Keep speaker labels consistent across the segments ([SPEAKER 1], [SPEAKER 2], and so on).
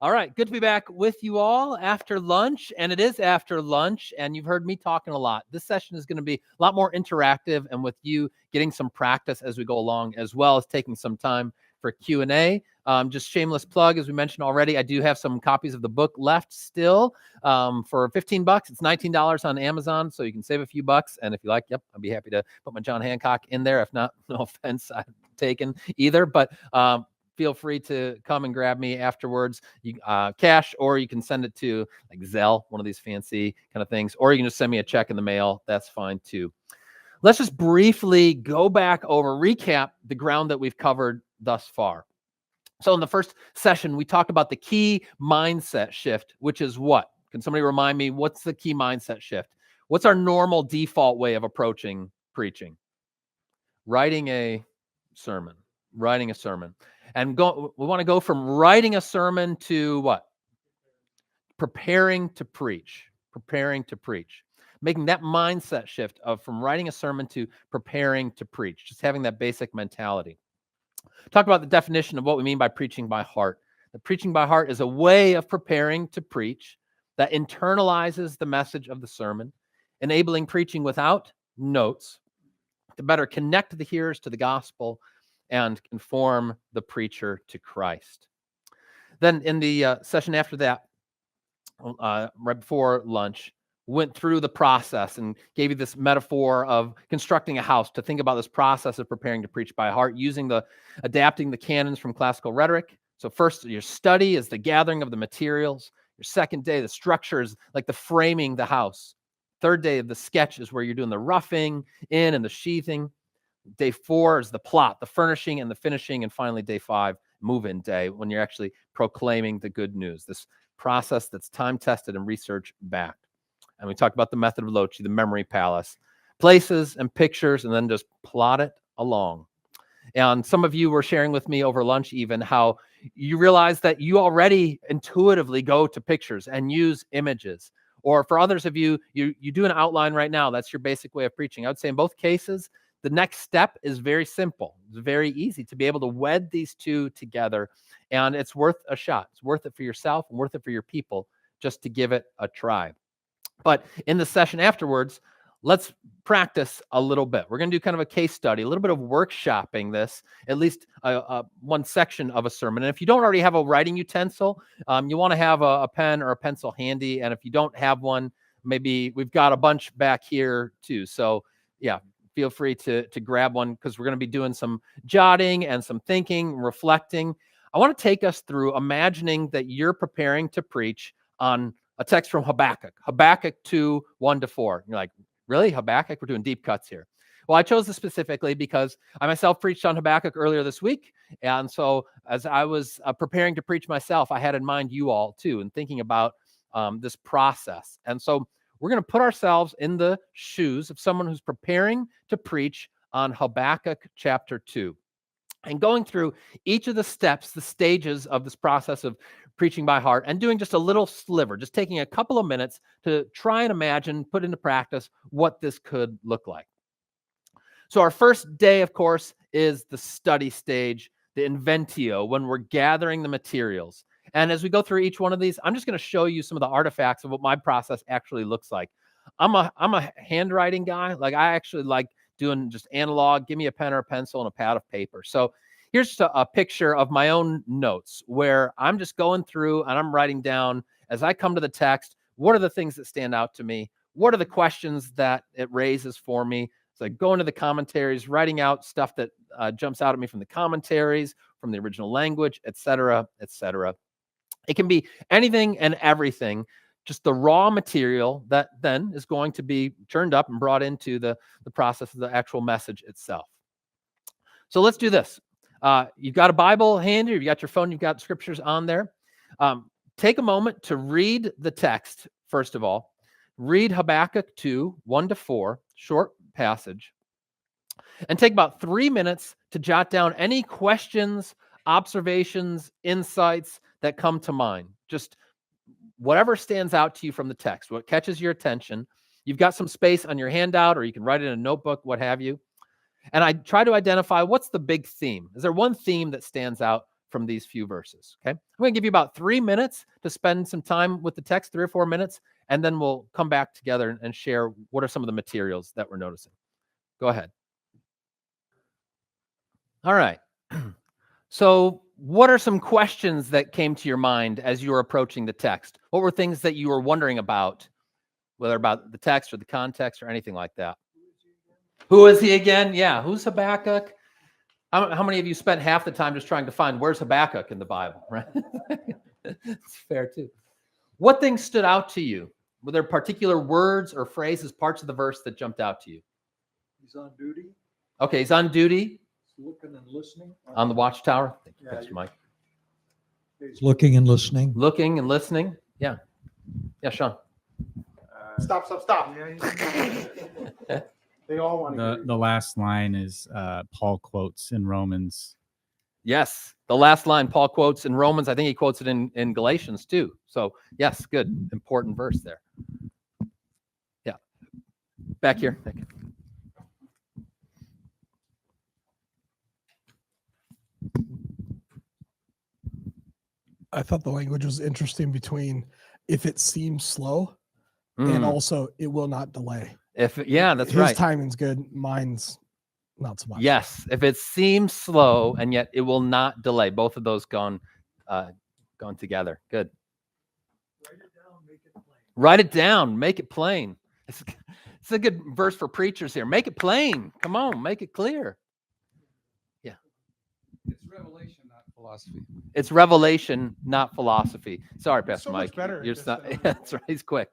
[SPEAKER 1] All right, good to be back with you all after lunch, and it is after lunch, and you've heard me talking a lot. This session is going to be a lot more interactive and with you getting some practice as we go along, as well as taking some time for Q&A. Just shameless plug, as we mentioned already, I do have some copies of the book left still for $15. It's $19 on Amazon, so you can save a few bucks, and if you like, I'd be happy to put my John Hancock in there. If not, no offense I've taken either, but feel free to come and grab me afterwards. You cash, or you can send it to like Zelle, one of these fancy kind of things, or you can just send me a check in the mail. That's fine too. Let's just briefly go back over, recap the ground that we've covered thus far. So in the first session, we talked about the key mindset shift, which is what? Can somebody remind me, what's the key mindset shift? What's our normal default way of approaching preaching? Writing a sermon. And we want to go from writing a sermon to what? Preparing to preach. Making that mindset shift from writing a sermon to preparing to preach. Just having that basic mentality. Talk about the definition of what we mean by preaching by heart. The preaching by heart is a way of preparing to preach that internalizes the message of the sermon, enabling preaching without notes to better connect the hearers to the gospel and conform the preacher to Christ. Then in the session after that, right before lunch, went through the process and gave you this metaphor of constructing a house to think about this process of preparing to preach by heart, adapting the canons from classical rhetoric. So first, your study is the gathering of the materials. Your second day, the structure is like the framing the house. Third day of the sketch is where you're doing the roughing in and the sheathing. Day 4 is the plot, the furnishing and the finishing. And finally, day 5, move-in day, when you're actually proclaiming the good news. This process that's time-tested and research-backed. And we talked about the method of Loci, the memory palace, places and pictures, and then just plot it along. And some of you were sharing with me over lunch even how you realize that you already intuitively go to pictures and use images. Or for others of you, you do an outline right now. That's your basic way of preaching. I would say in both cases, the next step is very simple. It's very easy to be able to wed these two together, and it's worth a shot. It's worth it for yourself and worth it for your people just to give it a try. But in the session afterwards, let's practice a little bit. We're going to do kind of a case study, a little bit of workshopping this, at least one section of a sermon. And if you don't already have a writing utensil, you want to have a pen or a pencil handy. And if you don't have one, maybe we've got a bunch back here too. So yeah, feel free to grab one, because we're going to be doing some jotting and some thinking, reflecting. I want to take us through imagining that you're preparing to preach on a text from Habakkuk 2, 1-4. You're like, really, Habakkuk? We're doing deep cuts here. Well, I chose this specifically because I myself preached on Habakkuk earlier this week. And so as I was preparing to preach myself, I had in mind you all too, and thinking about this process. And so we're going to put ourselves in the shoes of someone who's preparing to preach on Habakkuk chapter 2. And going through each of the steps, the stages of this process of preaching by heart, and doing just a little sliver, just taking a couple of minutes to try and imagine, put into practice what this could look like. So our first day, of course, is the study stage, the inventio, when we're gathering the materials. And as we go through each one of these, I'm just going to show you some of the artifacts of what my process actually looks like. I'm a handwriting guy. Like, I actually like doing just analog. Give me a pen or a pencil and a pad of paper. So here's a picture of my own notes where I'm just going through and I'm writing down as I come to the text, what are the things that stand out to me? What are the questions that it raises for me? So I go into the commentaries, writing out stuff that jumps out at me from the commentaries, from the original language, et cetera, et cetera. It can be anything and everything, just the raw material that then is going to be turned up and brought into the process of the actual message itself. So let's do this. You've got a Bible handy, you've got your phone, you've got scriptures on there. Take a moment to read the text, first of all. Read Habakkuk 2, 1-4, short passage. And take about 3 minutes to jot down any questions, observations, insights that come to mind. Just whatever stands out to you from the text, what catches your attention. You've got some space on your handout, or you can write it in a notebook, what have you. And I try to identify what's the big theme. Is there one theme that stands out from these few verses. Okay, I'm going to give you about 3 minutes to spend some time with the text, 3 or 4 minutes, and then we'll come back together and share what are some of the materials that we're noticing. Go ahead. All right. So what are some questions that came to your mind as you were approaching the text? What were things that you were wondering about, whether about the text or the context or anything like that? Who is he again? Yeah, who's Habakkuk? How many of you spent half the time just trying to find where's Habakkuk in the Bible, right? It's fair too. What things stood out to you? Were there particular words or phrases, parts of the verse that jumped out to you?
[SPEAKER 2] He's on duty.
[SPEAKER 1] Okay, he's on duty.
[SPEAKER 2] He's looking and listening.
[SPEAKER 1] On the watchtower. Thank you,
[SPEAKER 2] Yeah,
[SPEAKER 1] Pastor Mike.
[SPEAKER 2] He's looking and listening.
[SPEAKER 1] Looking and listening. Yeah. Yeah, Sean.
[SPEAKER 3] Stop. They all want to.
[SPEAKER 4] The last line is Paul quotes in Romans.
[SPEAKER 1] Yes, the last line Paul quotes in Romans. I think he quotes it in Galatians too. So yes, good, important verse there. Yeah, back here. Thank you.
[SPEAKER 5] I thought the language was interesting between if it seems slow and also it will not delay.
[SPEAKER 1] That's
[SPEAKER 5] His
[SPEAKER 1] right.
[SPEAKER 5] timing's good. Mine's not so much.
[SPEAKER 1] Yes, if it seems slow and yet it will not delay. Both of those gone together. Good. Write it down, make it plain. It's a good verse for preachers here. Make it plain. Come on, make it clear. Yeah.
[SPEAKER 4] It's revelation, not philosophy.
[SPEAKER 1] It's revelation, not philosophy. Sorry, Pastor
[SPEAKER 3] So
[SPEAKER 1] Mike.
[SPEAKER 3] much better.
[SPEAKER 1] You're just not, that's right. He's quick.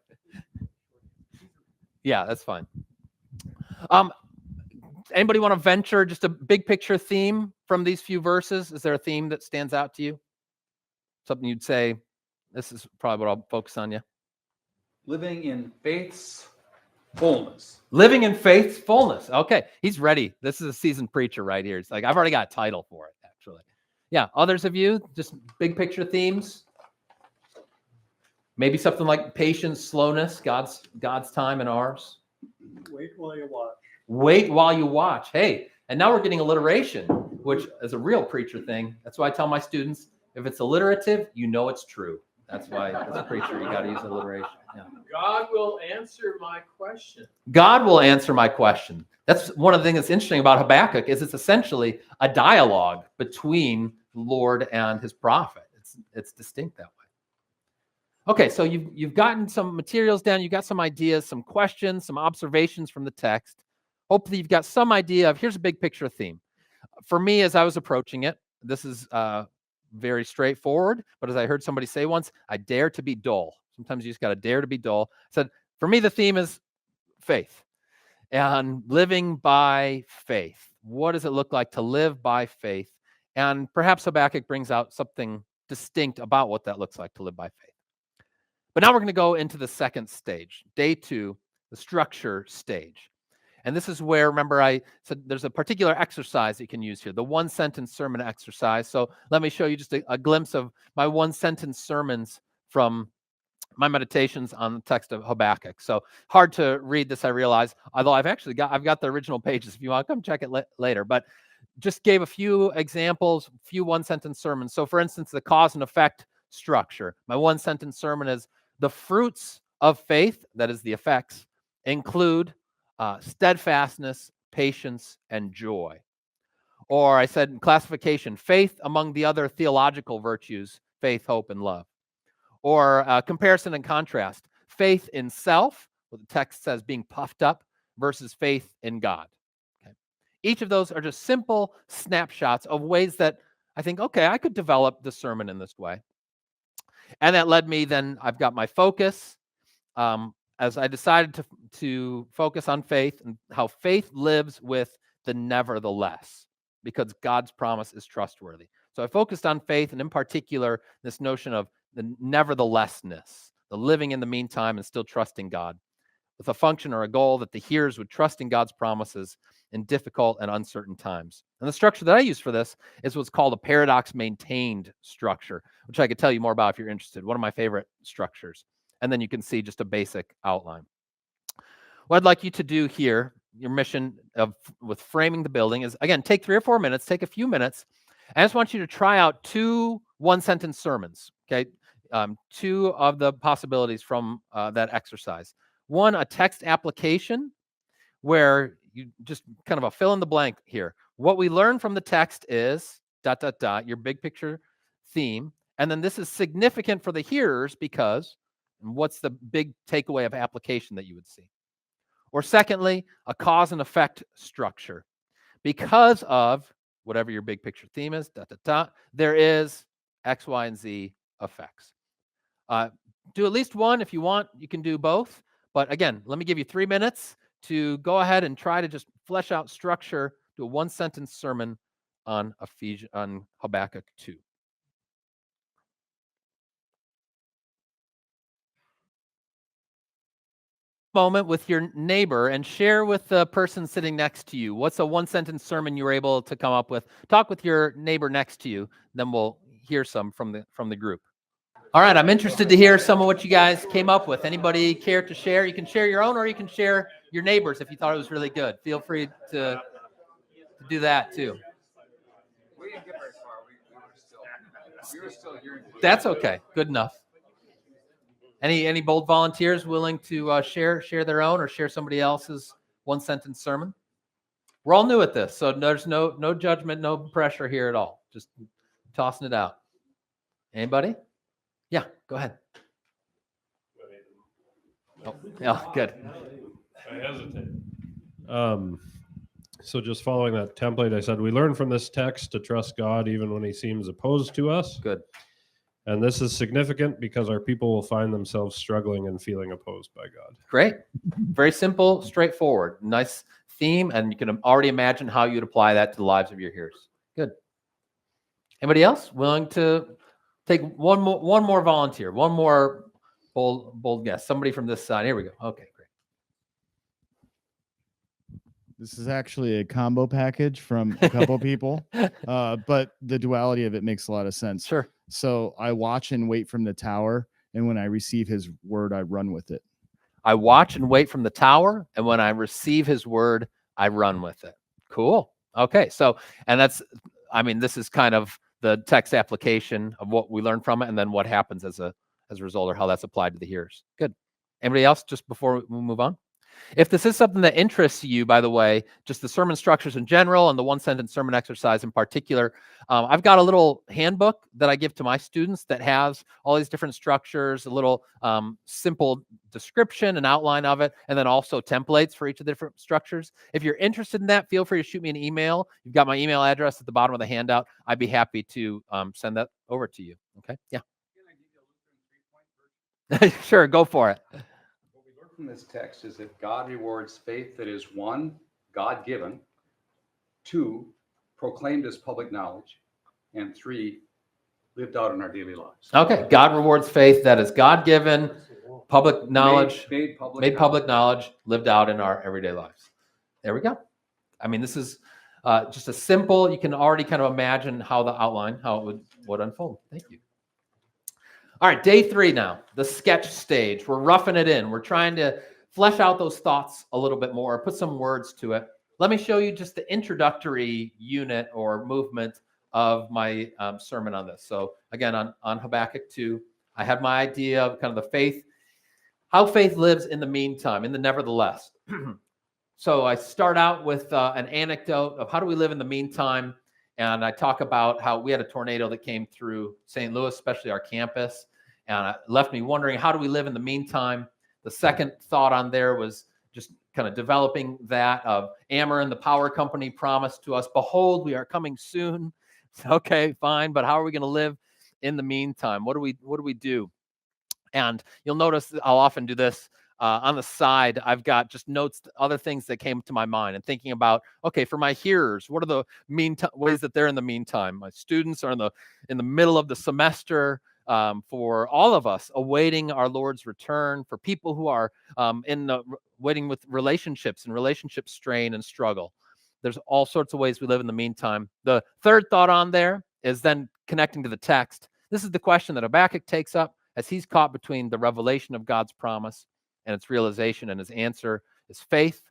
[SPEAKER 1] Yeah, that's fine. Anybody want to venture just a big picture theme from these few verses? Is there a theme that stands out to you? Something you'd say, this is probably what I'll focus on, yeah?
[SPEAKER 6] Living in faith's fullness.
[SPEAKER 1] Living in faith's fullness. Okay, he's ready. This is a seasoned preacher right here. It's like, I've already got a title for it, actually. Yeah, others of you, just big picture themes? Maybe something like patience, slowness, God's time and ours.
[SPEAKER 2] Wait while you watch.
[SPEAKER 1] Wait while you watch. Hey, and now we're getting alliteration, which is a real preacher thing. That's why I tell my students, if it's alliterative, you know it's true. That's why, as a preacher, you got to use alliteration. Yeah.
[SPEAKER 7] God will answer my question.
[SPEAKER 1] God will answer my question. That's one of the things that's interesting about Habakkuk is it's essentially a dialogue between the Lord and his prophet. It's distinct that way. Okay, so you've gotten some materials down. You've got some ideas, some questions, some observations from the text. Hopefully you've got some idea of, here's a big picture theme. For me, as I was approaching it, this is very straightforward, but as I heard somebody say once, I dare to be dull. Sometimes you just got to dare to be dull. I said, for me, the theme is faith and living by faith. What does it look like to live by faith? And perhaps Habakkuk brings out something distinct about what that looks like to live by faith. But now we're going to go into the second stage, day 2, the structure stage. And this is where, remember, I said there's a particular exercise you can use here, the one-sentence sermon exercise. So let me show you just a glimpse of my one-sentence sermons from my meditations on the text of Habakkuk. So hard to read this, I realize, although I've got the original pages if you want to come check it later. But just gave a few examples, a few one-sentence sermons. So for instance, the cause and effect structure. My one-sentence sermon is the fruits of faith, that is the effects, include steadfastness, patience, and joy. Or I said in classification, faith among the other theological virtues, faith, hope, and love. Or comparison and contrast, faith in self, what the text says being puffed up, versus faith in God. Okay. Each of those are just simple snapshots of ways that I think, okay, I could develop the sermon in this way. And that led me then, I've got my focus as I decided to focus on faith and how faith lives with the nevertheless, because God's promise is trustworthy. So I focused on faith and in particular, this notion of the neverthelessness, the living in the meantime and still trusting God with a function or a goal that the hearers would trust in God's promises in difficult and uncertain times. And the structure that I use for this is what's called a paradox maintained structure, which I could tell you more about if you're interested. One of my favorite structures. And then you can see just a basic outline. What I'd like you to do here, your mission with framing the building is, again, take 3 or 4 minutes, take a few minutes, I just want you to try out 2 one-sentence sermons, okay? 2 of the possibilities from that exercise. One, a text application, where you just kind of a fill in the blank here. What we learn from the text is ... your big picture theme. And then this is significant for the hearers because what's the big takeaway of application that you would see? Or secondly, a cause and effect structure. Because of whatever your big picture theme is, there is X, Y, and Z effects. Do at least one. If you want, you can do both. But again, let me give you 3 minutes to go ahead and try to just flesh out structure, do a one-sentence sermon on Habakkuk 2. Moment with your neighbor and share with the person sitting next to you. What's a one-sentence sermon you were able to come up with? Talk with your neighbor next to you. Then we'll hear some from the group. All right, I'm interested to hear some of what you guys came up with. Anybody care to share? You can share your own, or you can share your neighbors if you thought it was really good. Feel free to do that too.
[SPEAKER 6] We didn't get very far. We were still hearing.
[SPEAKER 1] That's okay. Good enough. Any bold volunteers willing to share their own or share somebody else's one-sentence sermon? We're all new at this, so there's no judgment, no pressure here at all. Just tossing it out. Anybody? Yeah, go ahead. Oh, yeah, good.
[SPEAKER 8] I hesitate. So just following that template, I said, we learn from this text to trust God even when he seems opposed to us.
[SPEAKER 1] Good.
[SPEAKER 8] And this is significant because our people will find themselves struggling and feeling opposed by God.
[SPEAKER 1] Great. Very simple, straightforward. Nice theme, and you can already imagine how you'd apply that to the lives of your hearers. Good. Anybody else willing to take one more volunteer, one more bold guess? Somebody from this side. Here we go. Okay, great.
[SPEAKER 9] This is actually a combo package from a couple people, but the duality of it makes a lot of sense.
[SPEAKER 1] Sure.
[SPEAKER 9] So I watch and wait from the tower, and when I receive his word, I run with it.
[SPEAKER 1] I watch and wait from the tower, and when I receive his word, I run with it. Cool. Okay. So, and this is kind of the text application of what we learned from it, and then what happens as a result, or how that's applied to the hearers. Good. Anybody else, just before we move on? If this is something that interests you, by the way, just the sermon structures in general and the one-sentence sermon exercise in particular, I've got a little handbook that I give to my students that has all these different structures, a little simple description and outline of it, and then also templates for each of the different structures. If you're interested in that, feel free to shoot me an email. You've got my email address at the bottom of the handout. I'd be happy to send that over to you. Okay? Yeah.
[SPEAKER 6] Can I give you a Lutheran 3-point version?
[SPEAKER 1] Sure, go for it.
[SPEAKER 6] What we learn from this text is that God rewards faith that is 1, God-given, 2, proclaimed as public knowledge, and 3, lived out in our daily lives.
[SPEAKER 1] Okay, God rewards faith that is God-given, public knowledge,
[SPEAKER 6] Made
[SPEAKER 1] public knowledge, lived out in our everyday lives. There we go. I mean, this is just a simple, you can already kind of imagine how the outline, how it would unfold. Thank you. All right, day 3 now, the sketch stage. We're roughing it in. We're trying to flesh out those thoughts a little bit more, put some words to it. Let me show you just the introductory unit or movement of my sermon on this. So again, on Habakkuk 2, I had my idea of kind of the faith, how faith lives in the meantime, in the nevertheless. So I start out with an anecdote of how do we live in the meantime. And I talk about how we had a tornado that came through St. Louis, especially our campus. And it left me wondering, how do we live in the meantime? The second thought on there was just kind of developing that of Ameren, the power company, promised to us, behold, we are coming soon. Okay, fine. But how are we going to live in the meantime? What do we do? And you'll notice I'll often do this. On the side, I've got just notes, other things that came to my mind, and thinking about, okay, for my hearers, what are the ways that they're in the meantime? My students are in the middle of the semester. For all of us awaiting our Lord's return, for people who are waiting with relationships and relationship strain and struggle. There's all sorts of ways we live in the meantime. The third thought on there is then connecting to the text. This is the question that Habakkuk takes up as he's caught between the revelation of God's promise and its realization, and his answer is faith.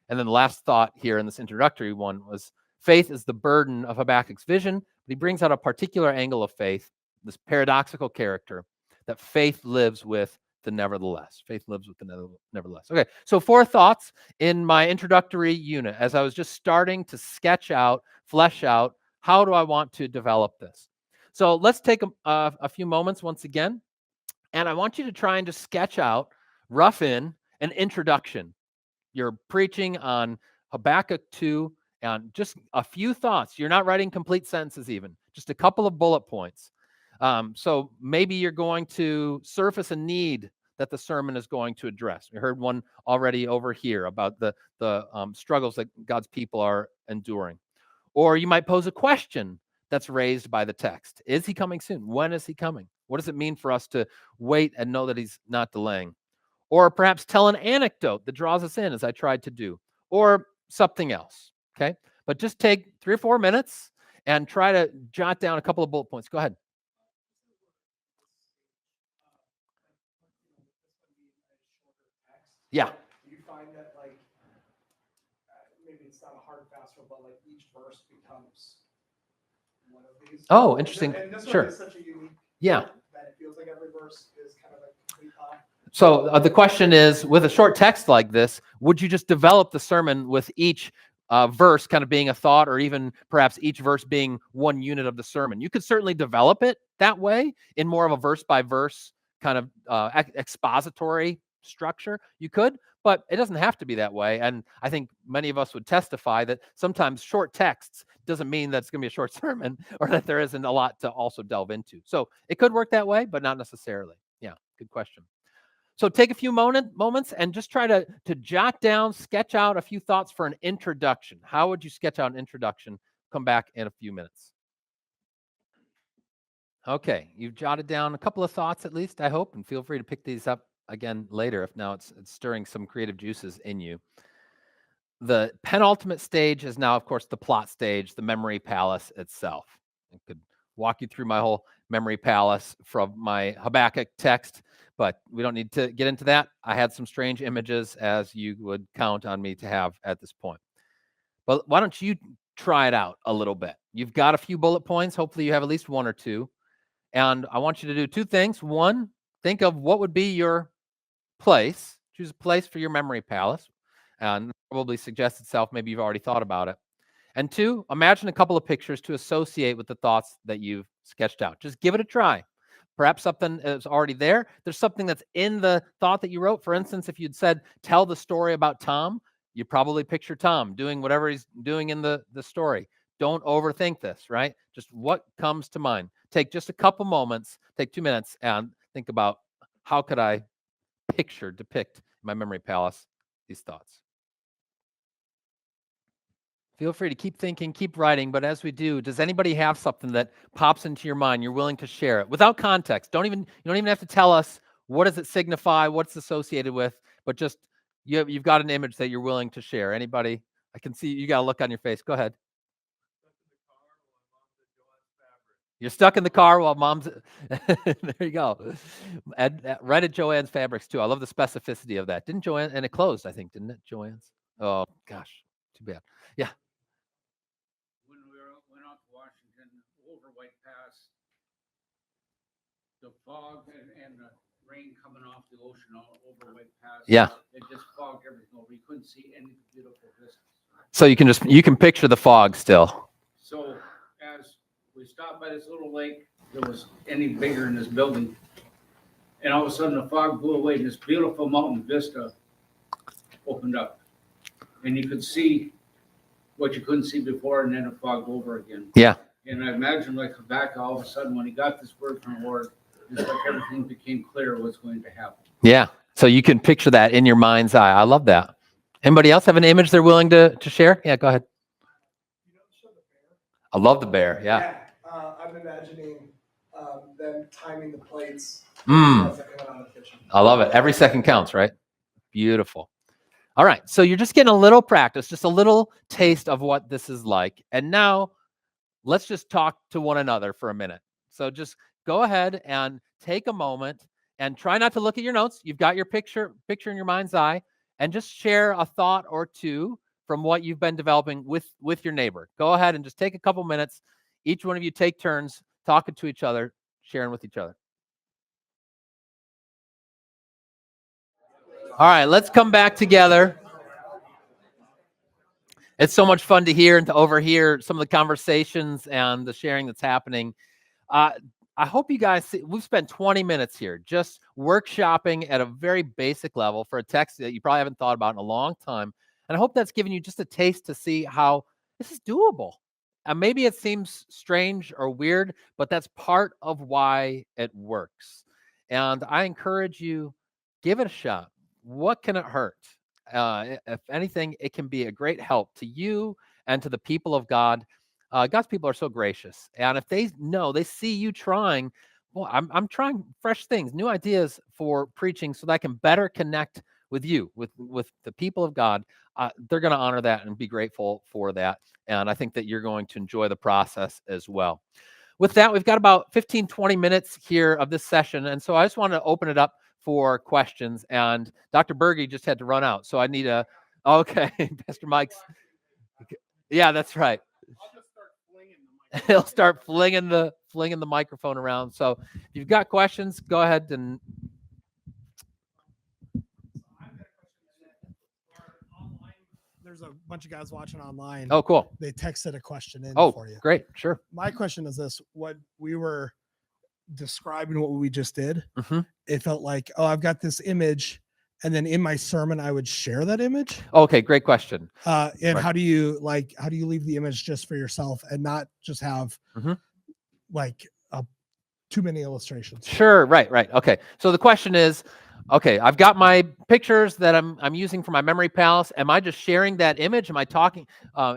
[SPEAKER 1] And then the last thought here in this introductory one was faith is the burden of Habakkuk's vision, he brings out a particular angle of faith, this paradoxical character, that faith lives with the nevertheless. Faith lives with the nevertheless. Okay, so 4 thoughts in my introductory unit as I was just starting to sketch out, flesh out, how do I want to develop this? So let's take a few moments once again, and I want you to try and just sketch out, rough in, an introduction. You're preaching on Habakkuk 2, and just a few thoughts. You're not writing complete sentences even, just a couple of bullet points. So maybe you're going to surface a need that the sermon is going to address. We heard one already over here about the struggles that God's people are enduring. Or you might pose a question that's raised by the text. Is he coming soon? When is he coming? What does it mean for us to wait and know that he's not delaying? Or perhaps tell an anecdote that draws us in, as I tried to do, or something else, okay? But just take 3 or 4 minutes and try to jot down a couple of bullet points. Go ahead. Yeah.
[SPEAKER 3] Do you find that, like, maybe it's not a hard fast rule, but like each verse becomes one of these?
[SPEAKER 1] Oh, interesting.
[SPEAKER 3] And this
[SPEAKER 1] Sure.
[SPEAKER 3] one is such a unique
[SPEAKER 1] Yeah.
[SPEAKER 3] that it feels like every verse is kind of like a complete thought.
[SPEAKER 1] So the question is, with a short text like this, would you just develop the sermon with each verse kind of being a thought, or even perhaps each verse being one unit of the sermon? You could certainly develop it that way in more of a verse by verse kind of expository structure. You could, but it doesn't have to be that way. And I think many of us would testify that sometimes short texts doesn't mean that it's going to be a short sermon, or that there isn't a lot to also delve into. So it could work that way, but not necessarily. Yeah, good question. So take a few moments and just try to jot down, sketch out a few thoughts for an introduction. How would you sketch out an introduction? Come back in a few minutes. Okay, you've jotted down a couple of thoughts at least, I hope, and feel free to pick these up again later if now it's stirring some creative juices in you. The penultimate stage is now, of course, the plot stage, the memory palace itself. I could walk you through my whole memory palace from my Habakkuk text, but we don't need to get into that. I had some strange images, as you would count on me to have at this point. But why don't you try it out a little bit? You've got a few bullet points. Hopefully you have at least 1 or 2. And I want you to do 2 things. 1, think of what would be your place. Choose a place for your memory palace. And probably suggests itself, maybe you've already thought about it. And 2, imagine a couple of pictures to associate with the thoughts that you've sketched out. Just give it a try. Perhaps something is already there. There's something that's in the thought that you wrote. For instance, if you'd said, tell the story about Tom, you probably picture Tom doing whatever he's doing in the story. Don't overthink this, right? Just what comes to mind. Take just a couple moments, take 2 minutes, and think about, how could I depict in my memory palace these thoughts? Feel free to keep thinking, keep writing, but as we do, does anybody have something that pops into your mind you're willing to share it without context? You don't even have to tell us what does it signify, what's associated with, but just you've got an image that you're willing to share. Anybody? I can see you got a look on your face. Go ahead. You're stuck in the car while mom's there you go. Right at Joanne's Fabrics too. I love the specificity of that. Didn't Joanne, and it closed, I think, didn't it, Joanne's? Oh gosh, too bad. Yeah.
[SPEAKER 10] When we went out to Washington over White Pass, the fog and the rain coming off the ocean over White Pass.
[SPEAKER 1] Yeah.
[SPEAKER 10] It just fogged everything over. You couldn't see any beautiful vistas.
[SPEAKER 1] So you can picture the fog still.
[SPEAKER 10] So as we stopped by this little lake that was any bigger in this building, and all of a sudden the fog blew away and this beautiful mountain vista opened up. And you could see what you couldn't see before, and then it fogged over again.
[SPEAKER 1] Yeah.
[SPEAKER 10] And I imagine like Habakkuk, all of a sudden when he got this word from the Lord, it's like everything became clear what's going to happen.
[SPEAKER 1] Yeah. So you can picture that in your mind's eye. I love that. Anybody else have an image they're willing to share? Yeah, go ahead. I love the bear. Yeah.
[SPEAKER 3] I'm imagining them timing the plates.
[SPEAKER 1] Mm.
[SPEAKER 3] As they're coming out of the kitchen.
[SPEAKER 1] I love it. Every second counts, right? Beautiful. All right. So you're just getting a little practice, just a little taste of what this is like. And now let's just talk to one another for a minute. So just go ahead and take a moment and try not to look at your notes. You've got your picture in your mind's eye, and just share a thought or 2 from what you've been developing with your neighbor. Go ahead and just take a couple minutes, each one of you take turns talking to each other, sharing with each other. All right, let's come back together. It's so much fun to hear and to overhear some of the conversations and the sharing that's happening. I hope you guys see, we've spent 20 minutes here just workshopping at a very basic level for a text that you probably haven't thought about in a long time. And I hope that's given you just a taste to see how this is doable. And maybe it seems strange or weird, but that's part of why it works. And I encourage you, give it a shot. What can it hurt? If anything, it can be a great help to you and to the people of God. God's people are so gracious, and if they know, they see you trying, well, I'm trying fresh things, new ideas for preaching, so that I can better connect with you, with the people of God. They're going to honor that and be grateful for that, and I think that you're going to enjoy the process as well. With that, we've got about 15, 20 minutes here of this session, and so I just want to open it up for questions. And Dr. Berge just had to run out, so I need a. Okay, Pastor Mike's. Yeah, that's right. He'll start flinging the microphone around. So if you've got questions, go ahead and.
[SPEAKER 5] There's a bunch of guys watching online.
[SPEAKER 1] Oh, cool.
[SPEAKER 5] They texted a question in
[SPEAKER 1] Oh,
[SPEAKER 5] for you.
[SPEAKER 1] great. Sure.
[SPEAKER 5] My question is this: what we were describing, what we just did,
[SPEAKER 1] Mhm.
[SPEAKER 5] it felt like, oh, I've got this image, and then in my sermon, I would share that image.
[SPEAKER 1] Okay, great question.
[SPEAKER 5] And
[SPEAKER 1] Right.
[SPEAKER 5] how do you leave the image just for yourself and not just have
[SPEAKER 1] Mhm.
[SPEAKER 5] like too many illustrations?
[SPEAKER 1] Sure. Right. Okay. So the question is, okay, I've got my pictures that I'm using for my memory palace. Am I just sharing that image? Am I talking?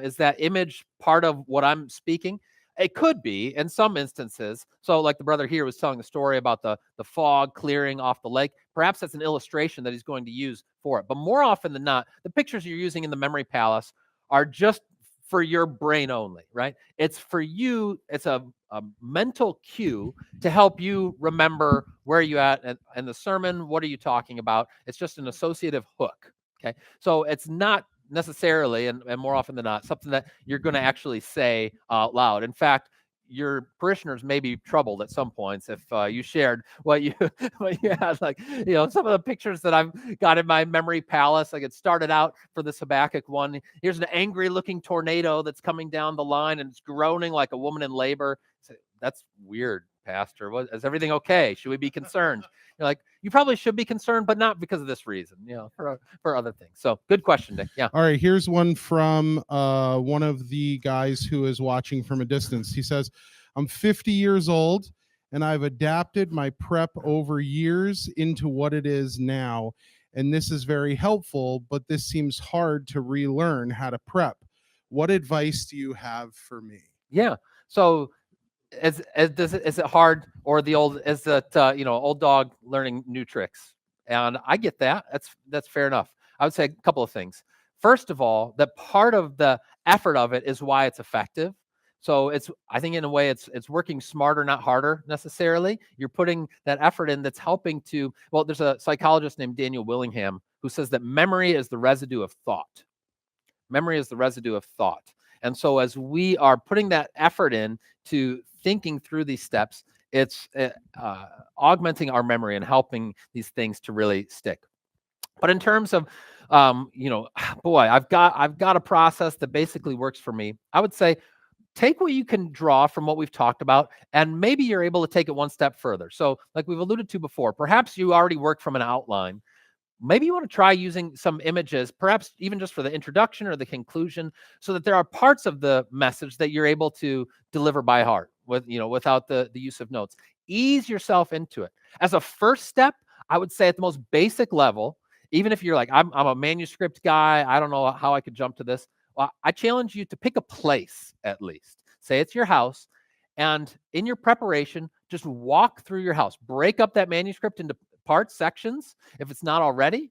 [SPEAKER 1] Is that image part of what I'm speaking? It could be in some instances. So like the brother here was telling the story about the fog clearing off the lake. Perhaps that's an illustration that he's going to use for it. But more often than not, the pictures you're using in the memory palace are just for your brain only, right? It's for you. It's a mental cue to help you remember where you at and the sermon. What are you talking about? It's just an associative hook. Okay. So it's not necessarily, and more often than not, something that you're going to actually say out loud. In fact, your parishioners may be troubled at some points if you shared what you had, like, some of the pictures that I've got in my memory palace. Like, it started out for this Habakkuk one. Here's an angry looking tornado that's coming down the line and it's groaning like a woman in labor. So, that's weird, Pastor. Is everything okay? Should we be concerned? You're like, you probably should be concerned, but not because of this reason, for other things. So good question, Dick. Yeah.
[SPEAKER 11] All right. Here's one from one of the guys who is watching from a distance. He says, I'm 50 years old and I've adapted my prep over years into what it is now. And this is very helpful, but this seems hard to relearn how to prep. What advice do you have for me?
[SPEAKER 1] Yeah. So is it hard, or is it old dog learning new tricks? And I get that. That's fair enough. I would say a couple of things. First of all, that part of the effort of it is why it's effective. So I think in a way it's working smarter, not harder necessarily. You're putting that effort in that's helping to, well, there's a psychologist named Daniel Willingham who says that memory is the residue of thought. Memory is the residue of thought. And so as we are putting that effort in to thinking through these steps, it's augmenting our memory and helping these things to really stick. But in terms of, I've got a process that basically works for me. I would say, take what you can draw from what we've talked about, and maybe you're able to take it one step further. So like we've alluded to before, perhaps you already work from an outline. Maybe you want to try using some images, perhaps even just for the introduction or the conclusion, so that there are parts of the message that you're able to deliver by heart without the use of notes. Ease yourself into it. As a first step, I would say at the most basic level, even if you're like, I'm a manuscript guy, I don't know how I could jump to this. Well, I challenge you to pick a place at least. Say it's your house, and in your preparation, just walk through your house. Break up that manuscript into parts, sections, if it's not already,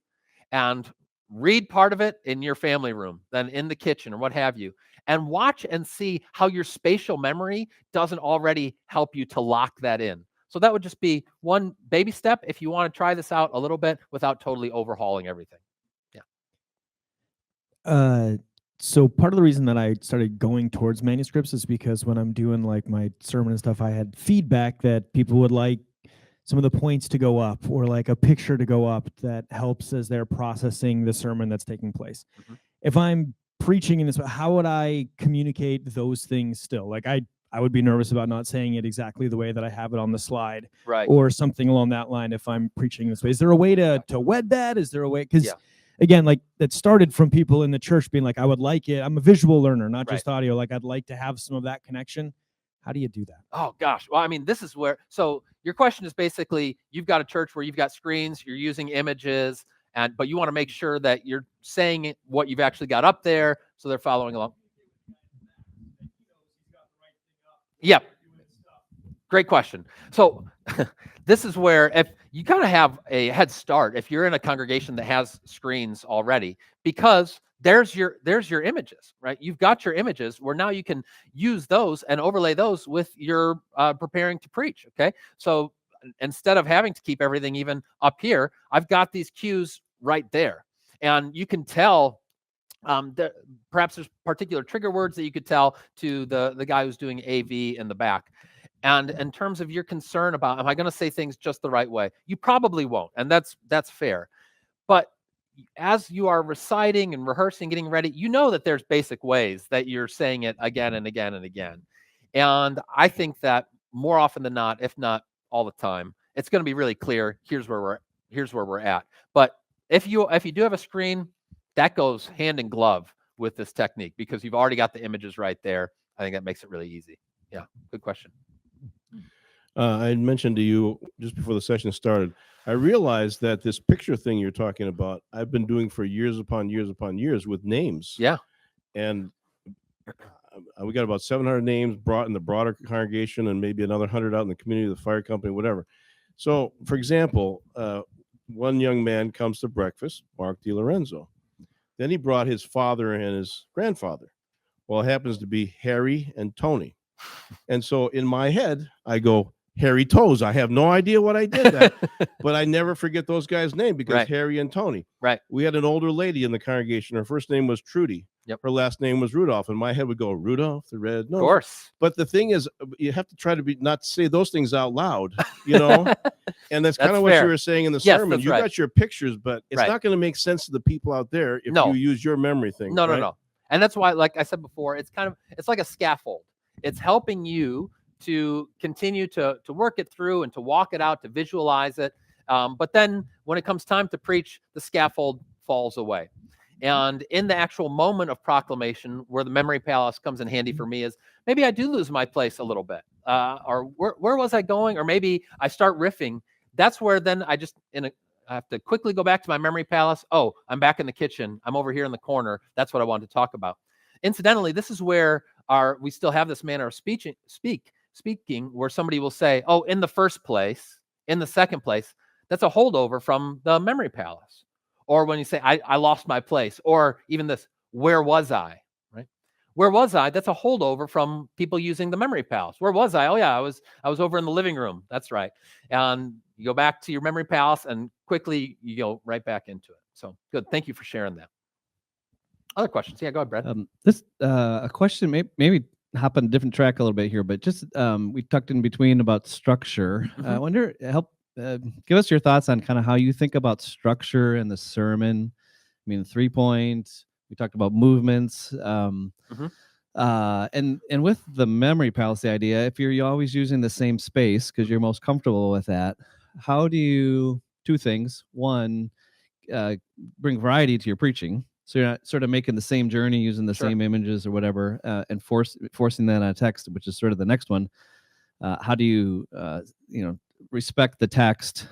[SPEAKER 1] and read part of it in your family room, then in the kitchen or what have you, and watch and see how your spatial memory doesn't already help you to lock that in. So that would just be one baby step if you want to try this out a little bit without totally overhauling everything. Yeah.
[SPEAKER 12] So part of the reason that I started going towards manuscripts is because when I'm doing like my sermon and stuff, I had feedback that people would like some of the points to go up or like a picture to go up that helps as they're processing the sermon that's taking place.
[SPEAKER 1] Mhm.
[SPEAKER 12] If I'm preaching in this, how would I communicate those things still? Like I would be nervous about not saying it exactly the way that I have it on the slide,
[SPEAKER 1] Right.
[SPEAKER 12] or something along that line if I'm preaching this way. Is there a way to wed that? Is there a way? Because
[SPEAKER 1] Yeah.
[SPEAKER 12] again, like that started from people in the church being like, I would like it. I'm a visual learner, not just
[SPEAKER 1] Right.
[SPEAKER 12] audio. Like I'd like to have some of that connection. How do you do that?
[SPEAKER 1] Oh gosh. Well, I mean, this is where, so your question is basically, you've got a church where you've got screens, you're using images, but you want to make sure that you're saying what you've actually got up there so they're following along. Yep. Great question. So this is where if you kind of have a head start if you're in a congregation that has screens already, because there's your images, right? You've got your images where now you can use those and overlay those with your preparing to preach. Okay. So instead of having to keep everything even up here, I've got these cues right there. And you can tell perhaps there's particular trigger words that you could tell to the guy who's doing AV in the back. And in terms of your concern about, am I going to say things just the right way? You probably won't. And that's fair. But as you are reciting and rehearsing, getting ready, you know that there's basic ways that you're saying it again and again and again. And I think that more often than not, if not all the time, it's going to be really clear. Here's where we're at. But if you do have a screen, that goes hand in glove with this technique because you've already got the images right there. I think that makes it really easy. Yeah, good question.
[SPEAKER 13] I had mentioned to you just before the session started, I realized that this picture thing you're talking about, I've been doing for years upon years upon years with names.
[SPEAKER 1] Yeah.
[SPEAKER 13] And we got about 700 names brought in the broader congregation and maybe another 100 out in the community, the fire company, whatever. So, for example, one young man comes to breakfast, Mark DiLorenzo. Then he brought his father and his grandfather. Well, it happens to be Harry and Tony. And so in my head, I go, Harry Toes. I have no idea what I did that, but I never forget those guys' name because
[SPEAKER 1] Right.
[SPEAKER 13] Harry and Tony.
[SPEAKER 1] Right.
[SPEAKER 13] We had an older lady in the congregation. Her first name was Trudy.
[SPEAKER 1] Yep.
[SPEAKER 13] Her last name was Rudolph. And my head would go, Rudolph the Red Nose.
[SPEAKER 1] Of course.
[SPEAKER 13] But the thing is, you have to try to not say those things out loud, you know? And that's kind of what
[SPEAKER 1] fair.
[SPEAKER 13] you were saying in the
[SPEAKER 1] Yes,
[SPEAKER 13] sermon.
[SPEAKER 1] that's
[SPEAKER 13] You
[SPEAKER 1] right.
[SPEAKER 13] got your pictures, but it's
[SPEAKER 1] Right.
[SPEAKER 13] not going to make sense to the people out there if
[SPEAKER 1] No.
[SPEAKER 13] you use your memory thing.
[SPEAKER 1] No.
[SPEAKER 13] right?
[SPEAKER 1] And that's why, like I said before, it's like a scaffold. It's helping you to continue to work it through and to walk it out, to visualize it. But then when it comes time to preach, the scaffold falls away. And in the actual moment of proclamation, where the memory palace comes in handy for me is maybe I do lose my place a little bit. Or where was I going? Or maybe I start riffing. That's where then I have to quickly go back to my memory palace. Oh, I'm back in the kitchen. I'm over here in the corner. That's what I wanted to talk about. Incidentally, this is where we still have this manner of speaking where somebody will say, oh, in the first place, in the second place, that's a holdover from the memory palace. Or when you say, I lost my place, or even this, where was I, right? Where was I? That's a holdover from people using the memory palace. Where was I? Oh yeah, I was over in the living room. That's right. And you go back to your memory palace and quickly you go right back into it. So good. Thank you for sharing that. Other questions? Yeah, go ahead, Brad.
[SPEAKER 14] A question, maybe hop on a different track a little bit here, but just we tucked in between about structure. I wonder, give us your thoughts on kind of how you think about structure in the sermon. I mean, 3 points. We talked about movements, and with the memory palace, the idea, if you're always using the same space because you're most comfortable with that, how do you, two things? One, bring variety to your preaching. So you're not sort of making the same journey using the same images or whatever, and forcing that on a text, which is sort of the next one. How do you, respect the text?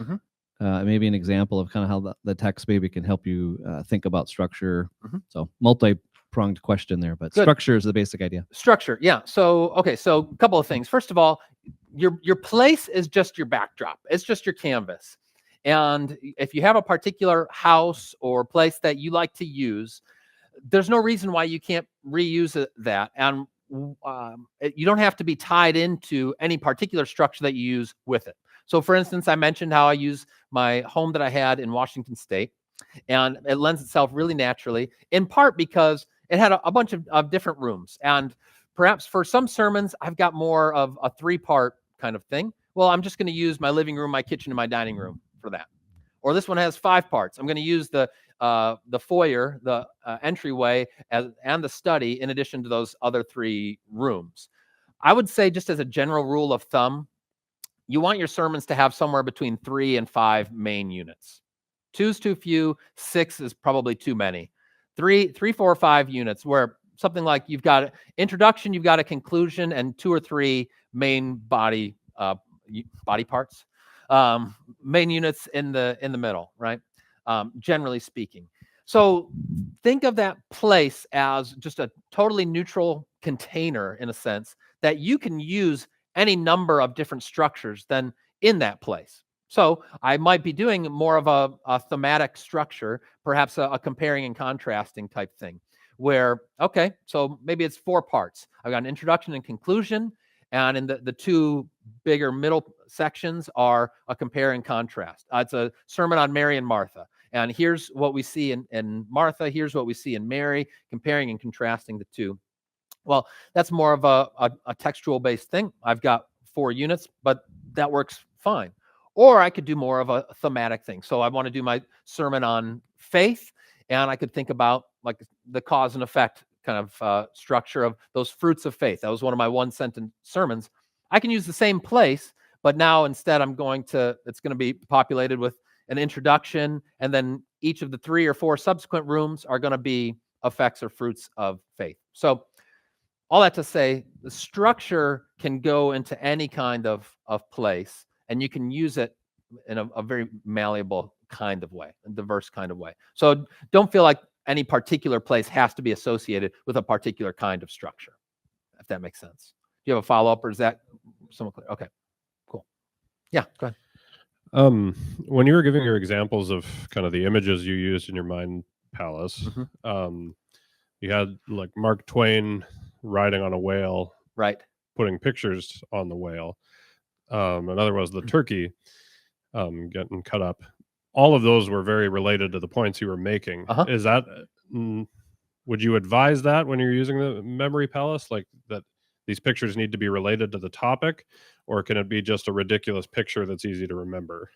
[SPEAKER 14] Maybe an example of kind of how the text maybe can help you think about structure. So multi-pronged question there, but structure is the basic idea.
[SPEAKER 1] Structure, yeah. So a couple of things. First of all, your place is just your backdrop. It's just your canvas. And if you have a particular house or place that you like to use, there's no reason why you can't reuse that. And you don't have to be tied into any particular structure that you use with it. So for instance, I mentioned how I use my home that I had in Washington State, and it lends itself really naturally, in part because it had a bunch of different rooms. And perhaps for some sermons, I've got more of a 3-part kind of thing. Well, I'm just going to use my living room, my kitchen, and my dining room for that. Or this one has 5 parts. I'm going to use the foyer, the entryway, and the study in addition to those other 3 rooms. I would say, just as a general rule of thumb, you want your sermons to have somewhere between 3 and 5 main units. 2 is too few. 6 is probably too many. 3, 4, or 5 units, where something like you've got an introduction, you've got a conclusion, and 2 or 3 main body parts, main units in the middle, right? Generally speaking. So think of that place as just a totally neutral container, in a sense, that you can use any number of different structures then in that place. So I might be doing more of a thematic structure, perhaps a comparing and contrasting type thing, where, okay, so maybe it's 4 parts. I've got an introduction and conclusion, and in the 2 bigger middle sections are a compare and contrast. It's a sermon on Mary and Martha. And here's what we see in Martha, here's what we see in Mary, comparing and contrasting the 2. Well, that's more of a textual-based thing. I've got 4 units, but that works fine. Or I could do more of a thematic thing. So I want to do my sermon on faith, and I could think about like the cause and effect kind of structure of those fruits of faith. That was one of my 1-sentence sermons. I can use the same place, but now instead it's going to be populated with an introduction, and then each of the 3 or 4 subsequent rooms are going to be effects or fruits of faith. So all that to say, the structure can go into any kind of place, and you can use it in a very malleable kind of way, a diverse kind of way. So don't feel like any particular place has to be associated with a particular kind of structure, if that makes sense. Do you have a follow-up, or is that somewhat clear? Okay, cool. Yeah, go ahead.
[SPEAKER 8] When you were giving your examples of kind of the images you used in your mind palace, you had like Mark Twain riding on a whale,
[SPEAKER 1] right?
[SPEAKER 8] Putting pictures on the whale. Another was the turkey getting cut up. All of those were very related to the points you were making. Is that, would you advise that when you're using the memory palace, like that these pictures need to be related to the topic, or can it be just a ridiculous picture that's easy to remember?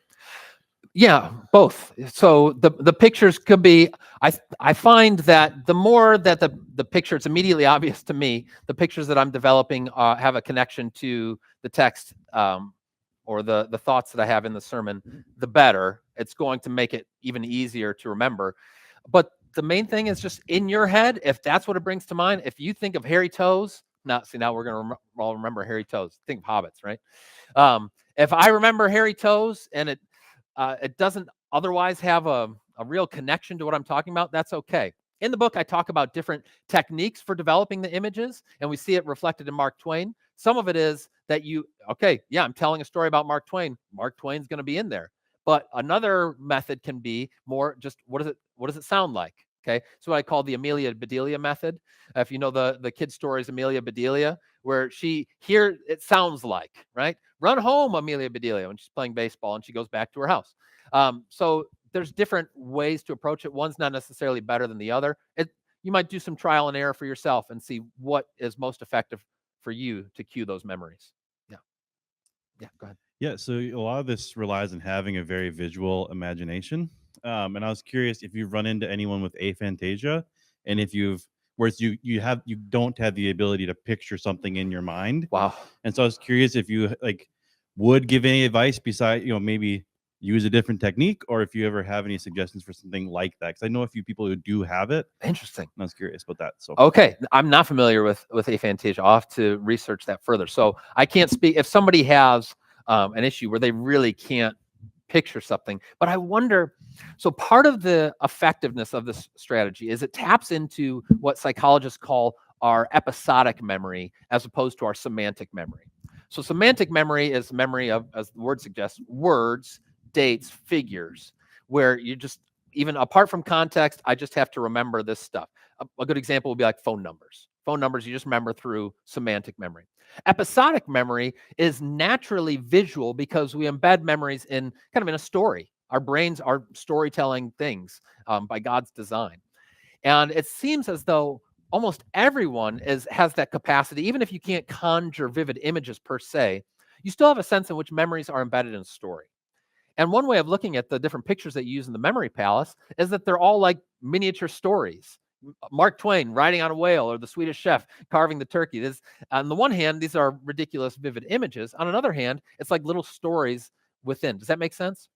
[SPEAKER 1] Yeah, both. So the pictures could be, I find that the more that the picture, it's immediately obvious to me, the pictures that I'm developing have a connection to the text or the thoughts that I have in the sermon, the better. It's going to make it even easier to remember. But the main thing is just in your head, if that's what it brings to mind, if you think of hairy toes, now we're going to all remember hairy toes. Think of hobbits, right? If I remember hairy toes and it doesn't otherwise have a real connection to what I'm talking about, that's okay. In the book, I talk about different techniques for developing the images, and we see it reflected in Mark Twain. Some of it is that I'm telling a story about Mark Twain. Mark Twain's going to be in there. But another method can be more just, what does it sound like? Okay, so what I call the Amelia Bedelia method. If you know the kid stories, Amelia Bedelia, where it sounds like, right? Run home, Amelia Bedelia, when she's playing baseball and she goes back to her house. So there's different ways to approach it. One's not necessarily better than the other. You might do some trial and error for yourself and see what is most effective for you to cue those memories. Yeah, go ahead.
[SPEAKER 9] Yeah, so a lot of this relies on having a very visual imagination. And I was curious if you've run into anyone with aphantasia, and if whereas you don't have the ability to picture something in your mind.
[SPEAKER 1] Wow.
[SPEAKER 9] And so I was curious if you would give any advice besides, maybe use a different technique, or if you ever have any suggestions for something like that. Because I know a few people who do have it.
[SPEAKER 1] Interesting.
[SPEAKER 9] And I was curious about that. So
[SPEAKER 1] okay, I'm not familiar with aphantasia. I'll have to research that further. So I can't speak if somebody has an issue where they really can't picture something. But I wonder, so part of the effectiveness of this strategy is it taps into what psychologists call our episodic memory as opposed to our semantic memory. So semantic memory is memory of, as the word suggests, words, dates, figures, where you just, even apart from context, I just have to remember this stuff. A good example would be like phone numbers. Phone numbers you just remember through semantic memory. Episodic memory is naturally visual because we embed memories in a story. Our brains are storytelling things by God's design. And it seems as though almost everyone has that capacity. Even if you can't conjure vivid images per se, you still have a sense in which memories are embedded in a story. And one way of looking at the different pictures that you use in the memory palace is that they're all like miniature stories. Mark Twain riding on a whale, or the Swedish chef carving the turkey. This, on the one hand, these are ridiculous, vivid images. On another hand, it's like little stories within. Does that make sense?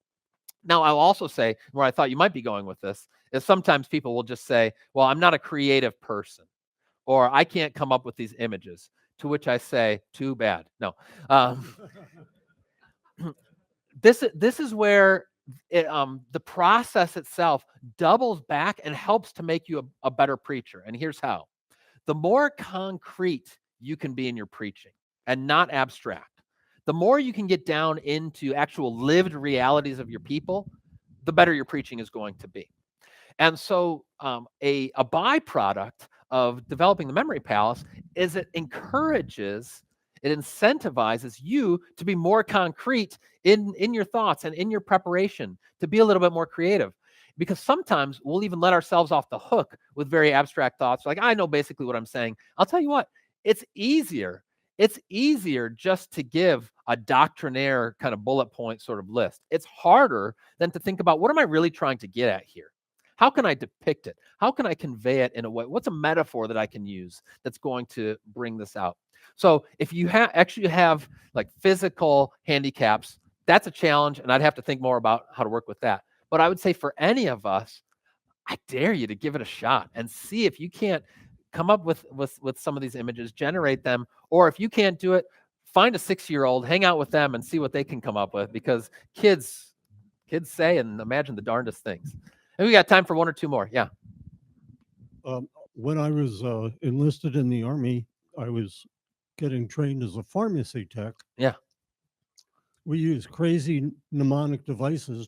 [SPEAKER 1] Now, I'll also say, where I thought you might be going with this, is sometimes people will just say, well, I'm not a creative person, or I can't come up with these images, to which I say, too bad. No. This is where the process itself doubles back and helps to make you a better preacher. And here's how. The more concrete you can be in your preaching and not abstract, the more you can get down into actual lived realities of your people, the better your preaching is going to be. And so a byproduct of developing the memory palace is it encourages, it incentivizes you to be more concrete in your thoughts and in your preparation, to be a little bit more creative. Because sometimes we'll even let ourselves off the hook with very abstract thoughts. Like, I know basically what I'm saying. I'll tell you what, it's easier. It's easier just to give a doctrinaire kind of bullet point sort of list. It's harder than to think about, what am I really trying to get at here? How can I depict it? How can I convey it in a way? What's a metaphor that I can use that's going to bring this out? So if you actually have like physical handicaps, that's a challenge, and I'd have to think more about how to work with that. But I would say for any of us, I dare you to give it a shot and see if you can't come up with some of these images, generate them, or if you can't do it, find a 6-year-old, hang out with them and see what they can come up with, because kids say and imagine the darndest things. And we got time for one or two more. Yeah.
[SPEAKER 15] When I was enlisted in the Army, I was getting trained as a pharmacy tech.
[SPEAKER 1] Yeah.
[SPEAKER 15] We use crazy mnemonic devices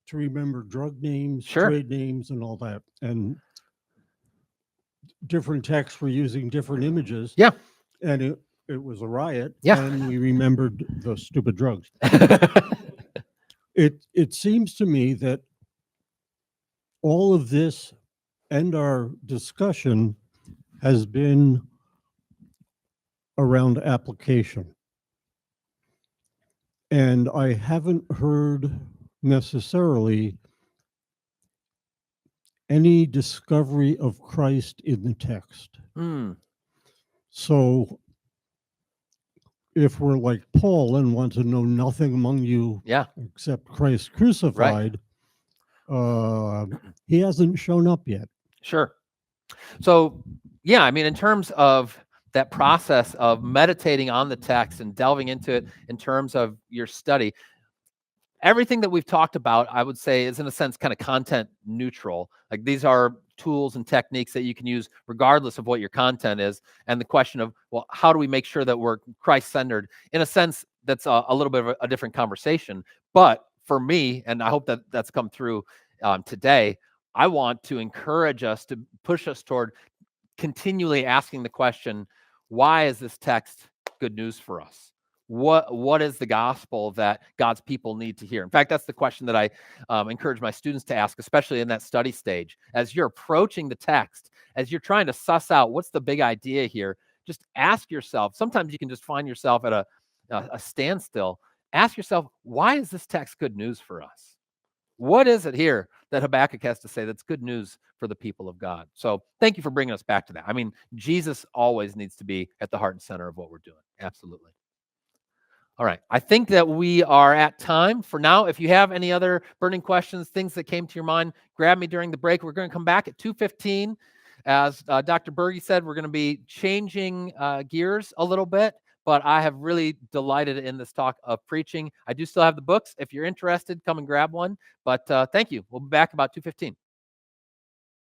[SPEAKER 15] to remember drug names,
[SPEAKER 1] Sure.
[SPEAKER 15] trade names, and all that. And different techs were using different images.
[SPEAKER 1] Yeah.
[SPEAKER 15] And it was a riot.
[SPEAKER 1] Yeah.
[SPEAKER 15] And we remembered the stupid drugs. It seems to me that all of this and our discussion has been around application. And I haven't heard necessarily any discovery of Christ in the text. So if we're like Paul and want to know nothing among you except Christ crucified, he hasn't shown up yet.
[SPEAKER 1] Sure. So, yeah, I mean, in terms of that process of meditating on the text and delving into it in terms of your study, everything that we've talked about, I would say, is in a sense kind of content neutral. Like, these are tools and techniques that you can use regardless of what your content is. And the question of, well, how do we make sure that we're Christ-centered? In a sense, that's a little bit of a different conversation. But for me, and I hope that that's come through today, I want to encourage us, to push us toward continually asking the question, why is this text good news for us? What is the gospel that God's people need to hear? In fact, that's the question that I encourage my students to ask, especially in that study stage. As you're approaching the text, as you're trying to suss out what's the big idea here, just ask yourself. Sometimes you can just find yourself at a standstill. Ask yourself, why is this text good news for us? What is it here that Habakkuk has to say that's good news for the people of God? So thank you for bringing us back to that. I mean, Jesus always needs to be at the heart and center of what we're doing. Absolutely. All right. I think that we are at time for now. If you have any other burning questions, things that came to your mind, grab me during the break. We're going to come back at 2:15. As Dr. Berge said, we're going to be changing gears a little bit, but I have really delighted in this talk of preaching. I do still have the books. If you're interested, come and grab one. But thank you. We'll be back about 2:15.